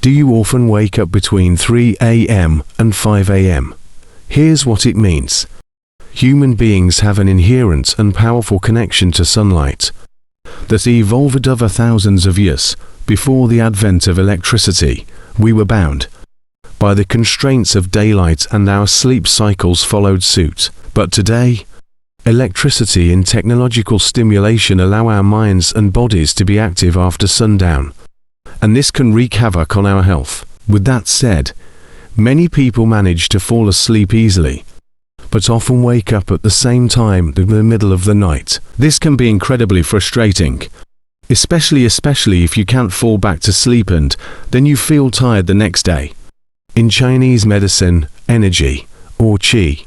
Do you often wake up between 3 a.m. and 5 a.m.? Here's what it means. Human beings have an inherent and powerful connection to sunlight that evolved over thousands of years. Before the advent of electricity, we were bound by the constraints of daylight, and our sleep cycles followed suit. But today, electricity and technological stimulation allow our minds and bodies to be active after sundown, and this can wreak havoc on our health. With that said, many people manage to fall asleep easily, but often wake up at the same time in the middle of the night. This can be incredibly frustrating, especially if you can't fall back to sleep and then you feel tired the next day. In Chinese medicine, energy, or qi,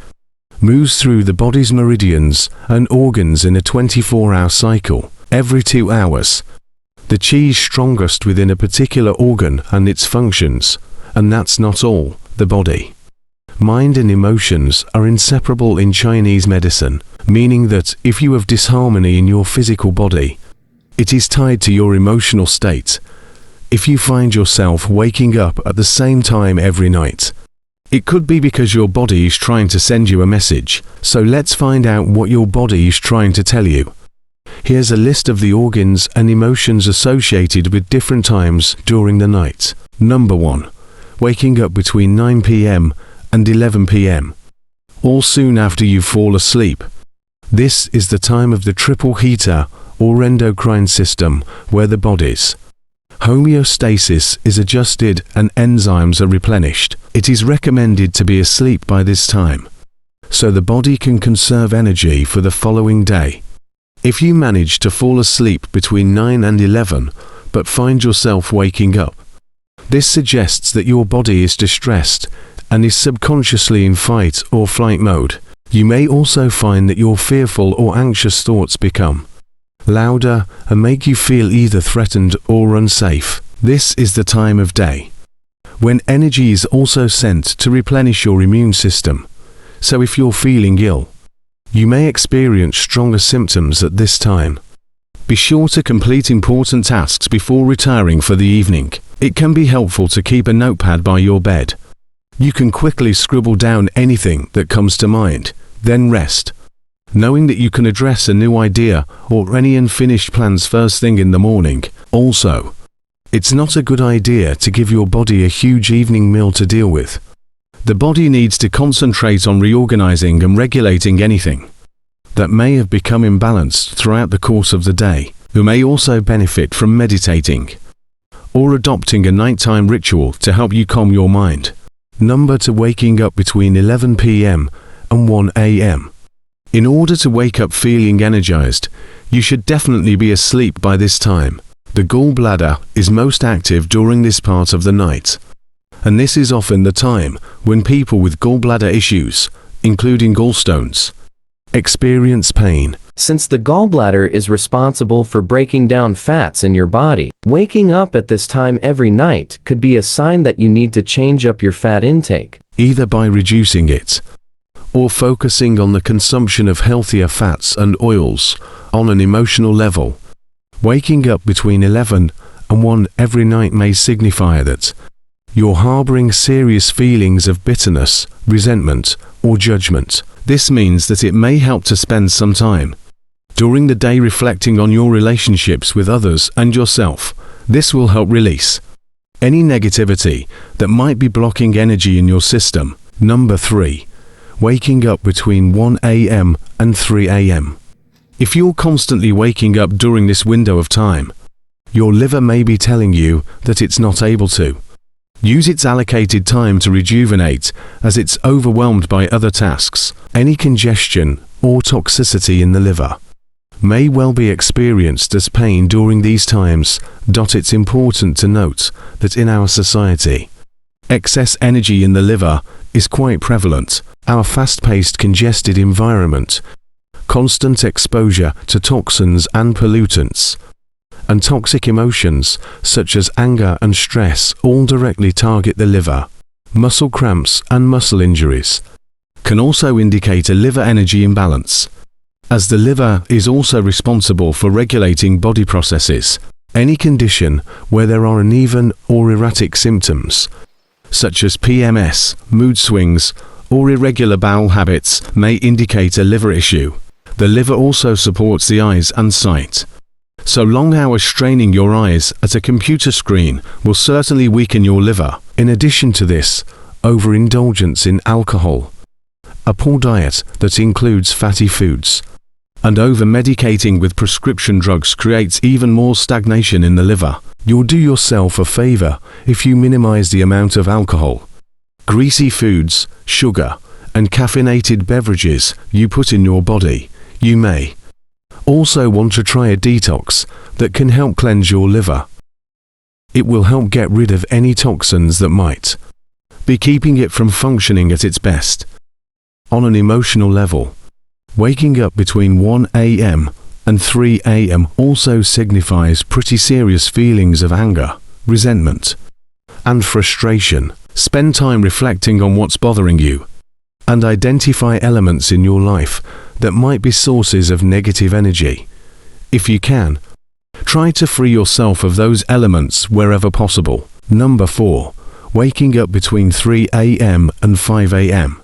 moves through the body's meridians and organs in a 24-hour cycle. Every 2 hours, the qi is strongest within a particular organ and its functions. And that's not all. The body, mind and emotions are inseparable in Chinese medicine, meaning that if you have disharmony in your physical body, it is tied to your emotional state. If you find yourself waking up at the same time every night, it could be because your body is trying to send you a message. So let's find out what your body is trying to tell you. Here's a list of the organs and emotions associated with different times during the night. Number 1. Waking up between 9 p.m. and 11 p.m. or soon after you fall asleep. This is the time of the triple heater or endocrine system, where the body's homeostasis is adjusted and enzymes are replenished. It is recommended to be asleep by this time, so the body can conserve energy for the following day. If you manage to fall asleep between 9 and 11, but find yourself waking up, this suggests that your body is distressed and is subconsciously in fight or flight mode. You may also find that your fearful or anxious thoughts become louder and make you feel either threatened or unsafe. This is the time of day when energy is also sent to replenish your immune system. So if you're feeling ill, you may experience stronger symptoms at this time. Be sure to complete important tasks before retiring for the evening. It can be helpful to keep a notepad by your bed. You can quickly scribble down anything that comes to mind, then rest, knowing that you can address a new idea or any unfinished plans first thing in the morning. Also, it's not a good idea to give your body a huge evening meal to deal with. The body needs to concentrate on reorganizing and regulating anything that may have become imbalanced throughout the course of the day. You may also benefit from meditating or adopting a nighttime ritual to help you calm your mind. Number 2. Waking up between 11 p.m. and 1 a.m. In order to wake up feeling energized, you should definitely be asleep by this time. The gallbladder is most active during this part of the night, and this is often the time when people with gallbladder issues, including gallstones, experience pain. Since the gallbladder is responsible for breaking down fats in your body, waking up at this time every night could be a sign that you need to change up your fat intake, either by reducing it or focusing on the consumption of healthier fats and oils. On an emotional level, waking up between 11 and 1 every night may signify that you're harboring serious feelings of bitterness, resentment, or judgment. This means that it may help to spend some time during the day reflecting on your relationships with others and yourself. This will help release any negativity that might be blocking energy in your system. Number 3. Waking up between 1 a.m. and 3 a.m. If you're constantly waking up during this window of time, your liver may be telling you that it's not able to use its allocated time to rejuvenate, as it's overwhelmed by other tasks. Any congestion or toxicity in the liver may well be experienced as pain during these times. It's important to note that in our society, excess energy in the liver is quite prevalent. Our fast-paced, congested environment, constant exposure to toxins and pollutants, and toxic emotions such as anger and stress all directly target the liver. Muscle cramps and muscle injuries can also indicate a liver energy imbalance, as the liver is also responsible for regulating body processes. Any condition where there are uneven or erratic symptoms, such as PMS, mood swings, or irregular bowel habits, may indicate a liver issue. The liver also supports the eyes and sight. So long hours straining your eyes at a computer screen will certainly weaken your liver. In addition to this, overindulgence in alcohol, a poor diet that includes fatty foods, and over-medicating with prescription drugs creates even more stagnation in the liver. You'll do yourself a favor if you minimize the amount of alcohol, greasy foods, sugar, and caffeinated beverages you put in your body. You may also want to try a detox that can help cleanse your liver. It will help get rid of any toxins that might be keeping it from functioning at its best. On an emotional level, waking up between 1 a.m. and 3 a.m. also signifies pretty serious feelings of anger, resentment, and frustration. Spend time reflecting on what's bothering you, and identify elements in your life that might be sources of negative energy. If you can, try to free yourself of those elements wherever possible. Number 4. Waking up between 3 a.m. and 5 a.m.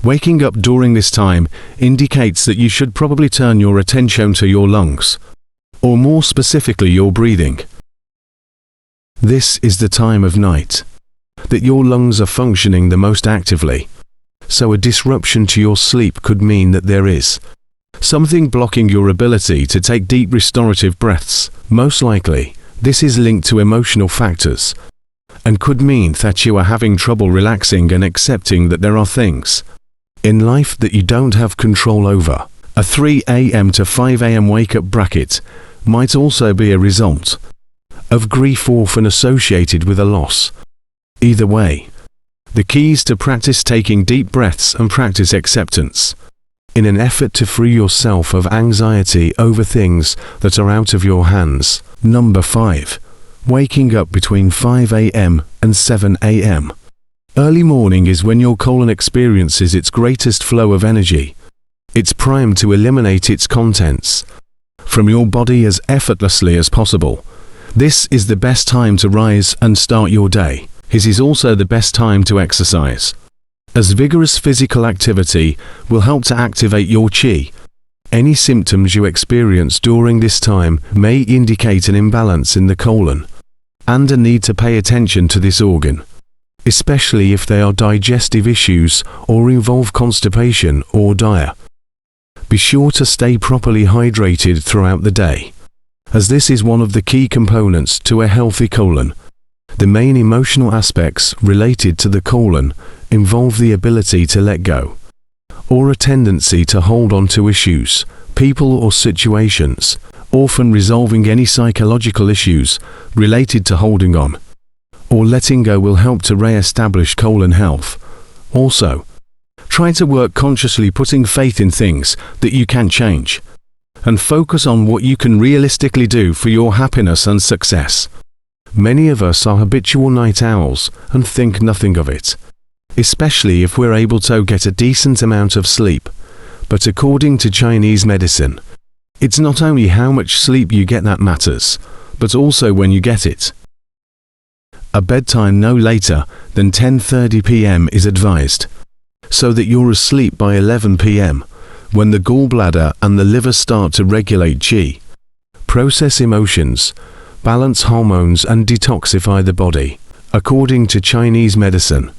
Waking up during this time indicates that you should probably turn your attention to your lungs, or more specifically your breathing. This is the time of night that your lungs are functioning the most actively, so a disruption to your sleep could mean that there is something blocking your ability to take deep restorative breaths. Most likely, this is linked to emotional factors, and could mean that you are having trouble relaxing and accepting that there are things in life that you don't have control over. A 3 a.m. to 5 a.m. wake-up bracket might also be a result of grief often associated with a loss. Either way, the key is to practice taking deep breaths and practice acceptance, in an effort to free yourself of anxiety over things that are out of your hands. Number 5. Waking up between 5 a.m. and 7 a.m. Early morning is when your colon experiences its greatest flow of energy. It's primed to eliminate its contents from your body as effortlessly as possible. This is the best time to rise and start your day. It is also the best time to exercise, as vigorous physical activity will help to activate your qi. Any symptoms you experience during this time may indicate an imbalance in the colon, and a need to pay attention to this organ, especially if they are digestive issues or involve constipation or diarrhea. Be sure to stay properly hydrated throughout the day, as this is one of the key components to a healthy colon. The main emotional aspects related to the colon involve the ability to let go, or a tendency to hold on to issues, people or situations, often resolving any psychological issues related to holding on or letting go will help to re-establish colon health. Also, try to work consciously, putting faith in things that you can change, and focus on what you can realistically do for your happiness and success. Many of us are habitual night owls and think nothing of it, especially if we're able to get a decent amount of sleep. But according to Chinese medicine, it's not only how much sleep you get that matters, but also when you get it. A bedtime no later than 10:30 p.m. is advised, so that you're asleep by 11 p.m., when the gallbladder and the liver start to regulate qi, process emotions, balance hormones and detoxify the body. According to Chinese medicine,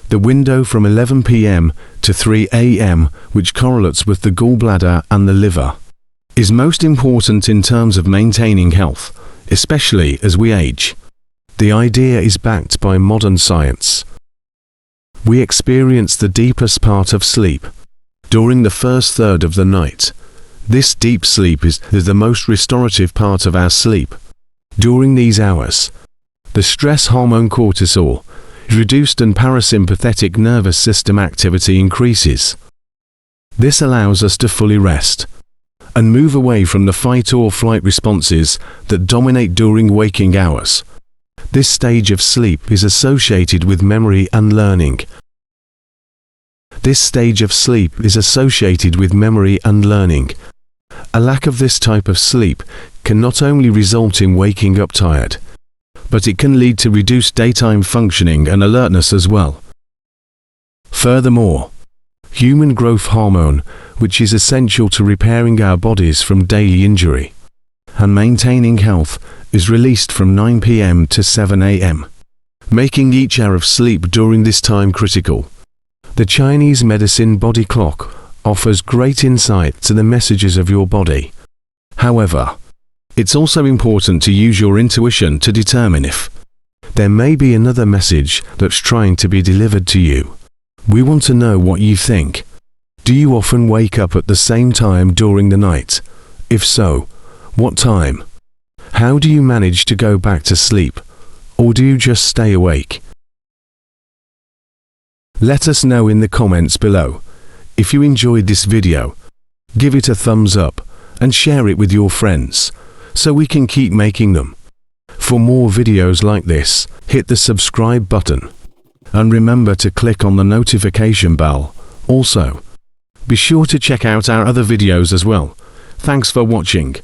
the window from 11 p.m. to 3 a.m., which correlates with the gallbladder and the liver, is most important in terms of maintaining health, especially as we age. The idea is backed by modern science. We experience the deepest part of sleep during the first third of the night. This deep sleep is the most restorative part of our sleep. During these hours, the stress hormone cortisol is reduced and parasympathetic nervous system activity increases. This allows us to fully rest and move away from the fight or flight responses that dominate during waking hours. This stage of sleep is associated with memory and learning. A lack of this type of sleep can not only result in waking up tired, but it can lead to reduced daytime functioning and alertness as well. Furthermore, human growth hormone, which is essential to repairing our bodies from daily injury and maintaining health, is released from 9 p.m. to 7 a.m., making each hour of sleep during this time critical. The Chinese medicine body clock offers great insight to the messages of your body. However, it's also important to use your intuition to determine if there may be another message that's trying to be delivered to you. We want to know what you think. Do you often wake up at the same time during the night? If so, what time? How do you manage to go back to sleep? Or do you just stay awake? Let us know in the comments below. If you enjoyed this video, give it a thumbs up and share it with your friends so we can keep making them. For more videos like this, hit the subscribe button and remember to click on the notification bell. Also, be sure to check out our other videos as well. Thanks for watching.